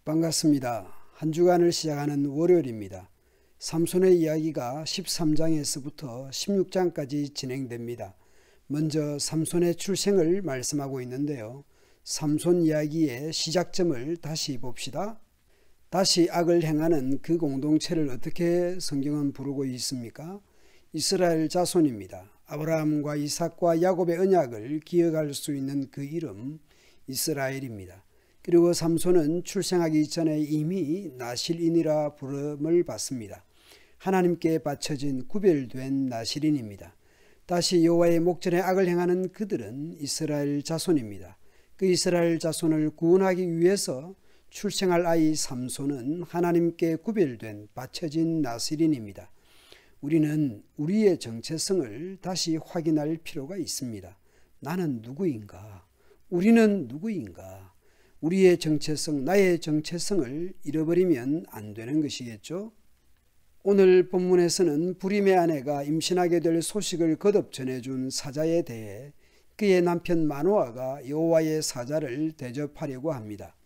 반갑습니다. 한 주간을 시작하는 월요일입니다. 삼손의 이야기가 13장에서부터 16장까지 진행됩니다. 먼저 삼손의 출생을 말씀하고 있는데요. 삼손 이야기의 시작점을 다시 봅시다. 다시 악을 행하는 그 공동체를 어떻게 성경은 부르고 있습니까? 이스라엘 자손입니다. 아브라함과 이삭과 야곱의 언약을 기억할 수 있는 그 이름 이스라엘입니다. 그리고 삼손은 출생하기 전에 이미 나실인이라 부름을 받습니다. 하나님께 바쳐진 구별된 나실인입니다. 다시 여호와의 목전에 악을 행하는 그들은 이스라엘 자손입니다. 그 이스라엘 자손을 구원하기 위해서 출생할 아이 삼손은 하나님께 구별된 바쳐진 나실인입니다. 우리는 우리의 정체성을 다시 확인할 필요가 있습니다. 나는 누구인가? 우리는 누구인가? 우리의 정체성, 나의 정체성을 잃어버리면 안 되는 것이겠죠. 오늘 본문에서는 불임의 아내가 임신하게 될 소식을 거듭 전해준 사자에 대해 그의 남편 마노아가 여호와의 사자를 대접하려고 합니다.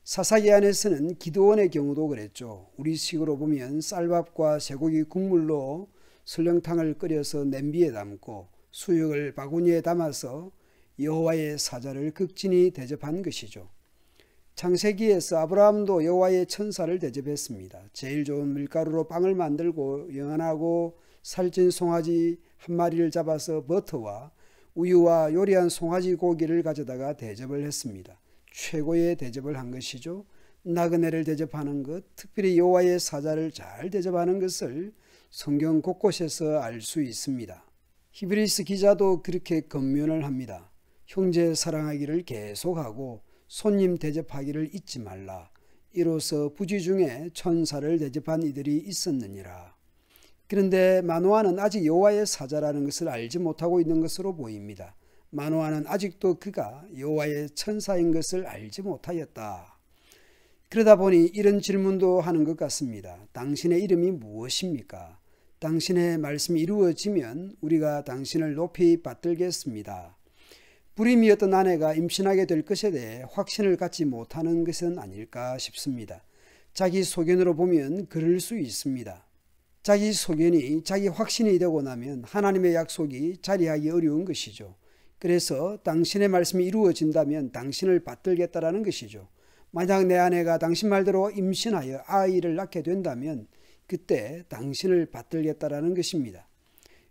사사기 안에서는 기드온의 경우도 그랬죠. 우리식으로 보면 쌀밥과 쇠고기 국물로 설렁탕을 끓여서 냄비에 담고 수육을 바구니에 담아서 여호와의 사자를 극진히 대접한 것이죠. 창세기에서 아브라함도 여호와의 천사를 대접했습니다. 제일 좋은 밀가루로 빵을 만들고 영원하고 살찐 송아지 한 마리를 잡아서 버터와 우유와 요리한 송아지 고기를 가져다가 대접을 했습니다. 최고의 대접을 한 것이죠. 나그네를 대접하는 것, 특별히 여호와의 사자를 잘 대접하는 것을 성경 곳곳에서 알 수 있습니다. 히브리서 기자도 그렇게 권면을 합니다. 형제 사랑하기를 계속하고 손님 대접하기를 잊지 말라. 이로써 부지 중에 천사를 대접한 이들이 있었느니라. 그런데 마노아는 아직 여호와의 사자라는 것을 알지 못하고 있는 것으로 보입니다. 마노아는 아직도 그가 여호와의 천사인 것을 알지 못하였다. 그러다 보니 이런 질문도 하는 것 같습니다. 당신의 이름이 무엇입니까? 당신의 말씀이 이루어지면 우리가 당신을 높이 받들겠습니다. 불임이었던 아내가 임신하게 될 것에 대해 확신을 갖지 못하는 것은 아닐까 싶습니다. 자기 소견으로 보면 그럴 수 있습니다. 자기 소견이 자기 확신이 되고 나면 하나님의 약속이 자리하기 어려운 것이죠. 그래서 당신의 말씀이 이루어진다면 당신을 받들겠다라는 것이죠. 만약 내 아내가 당신 말대로 임신하여 아이를 낳게 된다면 그때 당신을 받들겠다라는 것입니다.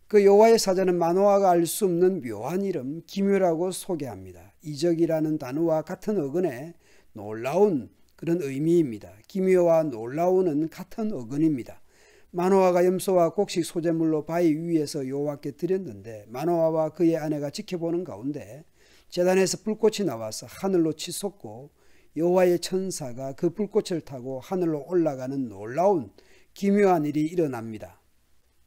그 여호와의 사자는 마노아가 알 수 없는 묘한 이름 기묘라고 소개합니다. 이적이라는 단어와 같은 어근의 놀라운 그런 의미입니다. 기묘와 놀라운은 같은 어근입니다. 마노아가 염소와 곡식 소재물로 바위 위에서 여호와께 드렸는데 마노아와 그의 아내가 지켜보는 가운데 제단에서 불꽃이 나와서 하늘로 치솟고 여호와의 천사가 그 불꽃을 타고 하늘로 올라가는 놀라운 기묘한 일이 일어납니다.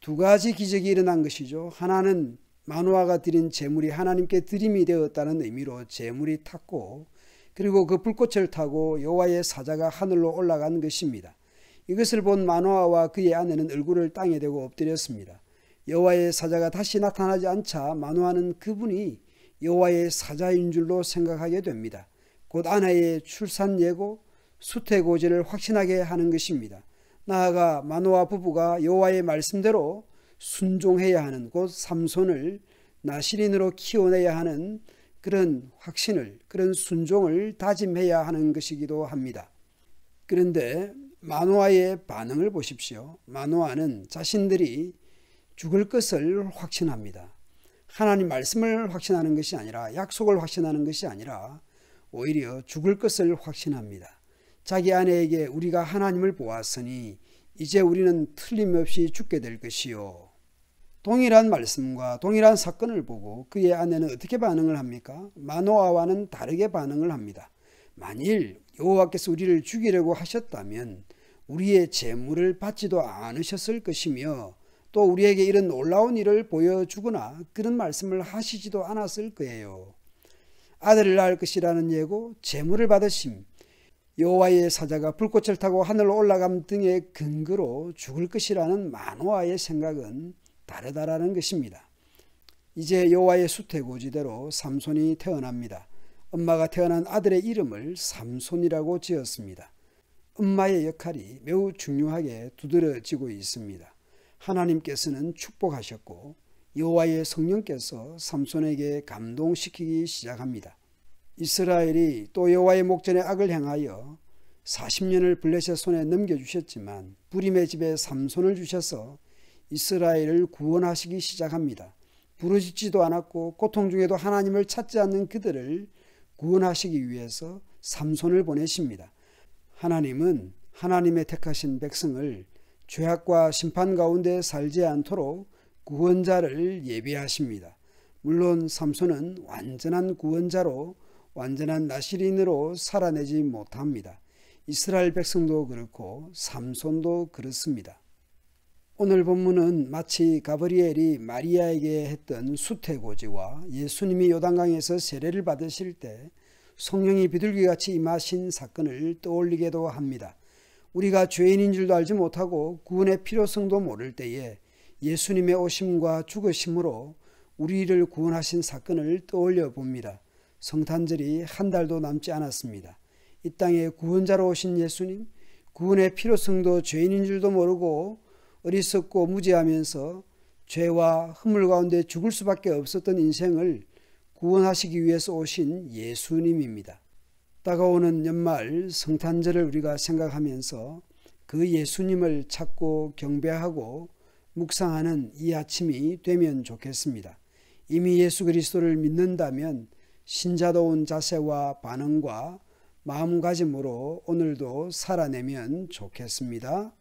두 가지 기적이 일어난 것이죠. 하나는 마노아가 드린 제물이 하나님께 드림이 되었다는 의미로 제물이 탔고, 그리고 그 불꽃을 타고 여호와의 사자가 하늘로 올라간 것입니다. 이것을 본 마노아와 그의 아내는 얼굴을 땅에 대고 엎드렸습니다. 여호와의 사자가 다시 나타나지 않자 마노아는 그분이 여호와의 사자인 줄로 생각하게 됩니다. 곧 아내의 출산 예고, 수태고지를 확신하게 하는 것입니다. 나아가 마노아 부부가 여호와의 말씀대로 순종해야 하는, 곧 삼손을 나실인으로 키워내야 하는 그런 확신을, 그런 순종을 다짐해야 하는 것이기도 합니다. 그런데 마노아의 반응을 보십시오. 마노아는 자신들이 죽을 것을 확신합니다. 하나님 말씀을 확신하는 것이 아니라, 약속을 확신하는 것이 아니라 오히려 죽을 것을 확신합니다. 자기 아내에게 우리가 하나님을 보았으니 이제 우리는 틀림없이 죽게 될 것이요. 동일한 말씀과 동일한 사건을 보고 그의 아내는 어떻게 반응을 합니까? 마노아와는 다르게 반응을 합니다. 만일 여호와께서 우리를 죽이려고 하셨다면 우리의 재물을 받지도 않으셨을 것이며 또 우리에게 이런 놀라운 일을 보여주거나 그런 말씀을 하시지도 않았을 거예요. 아들을 낳을 것이라는 예고, 재물을 받으심, 여호와의 사자가 불꽃을 타고 하늘로 올라감 등의 근거로 죽을 것이라는 마노아의 생각은 다르다라는 것입니다. 이제 여호와의 수태고지대로 삼손이 태어납니다. 엄마가 태어난 아들의 이름을 삼손이라고 지었습니다. 엄마의 역할이 매우 중요하게 두드러지고 있습니다. 하나님께서는 축복하셨고 여호와의 성령께서 삼손에게 감동시키기 시작합니다. 이스라엘이 또 여호와의 목전에 악을 행하여 40년을 블레셋 손에 넘겨주셨지만 부림의 집에 삼손을 주셔서 이스라엘을 구원하시기 시작합니다. 부르짖지도 않았고 고통 중에도 하나님을 찾지 않는 그들을 구원하시기 위해서 삼손을 보내십니다. 하나님은 하나님의 택하신 백성을 죄악과 심판 가운데 살지 않도록 구원자를 예비하십니다. 물론 삼손은 완전한 구원자로 완전한 나시린으로 살아내지 못합니다. 이스라엘 백성도 그렇고 삼손도 그렇습니다. 오늘 본문은 마치 가브리엘이 마리아에게 했던 수태고지와 예수님이 요단강에서 세례를 받으실 때 성령이 비둘기같이 임하신 사건을 떠올리게도 합니다. 우리가 죄인인 줄도 알지 못하고 구원의 필요성도 모를 때에 예수님의 오심과 죽으심으로 우리를 구원하신 사건을 떠올려 봅니다. 성탄절이 한 달도 남지 않았습니다. 이 땅에 구원자로 오신 예수님, 구원의 필요성도 죄인인 줄도 모르고 어리석고 무지하면서 죄와 허물 가운데 죽을 수밖에 없었던 인생을 구원하시기 위해서 오신 예수님입니다. 다가오는 연말 성탄절을 우리가 생각하면서 그 예수님을 찾고 경배하고 묵상하는 이 아침이 되면 좋겠습니다. 이미 예수 그리스도를 믿는다면 신자다운 자세와 반응과 마음가짐으로 오늘도 살아내면 좋겠습니다.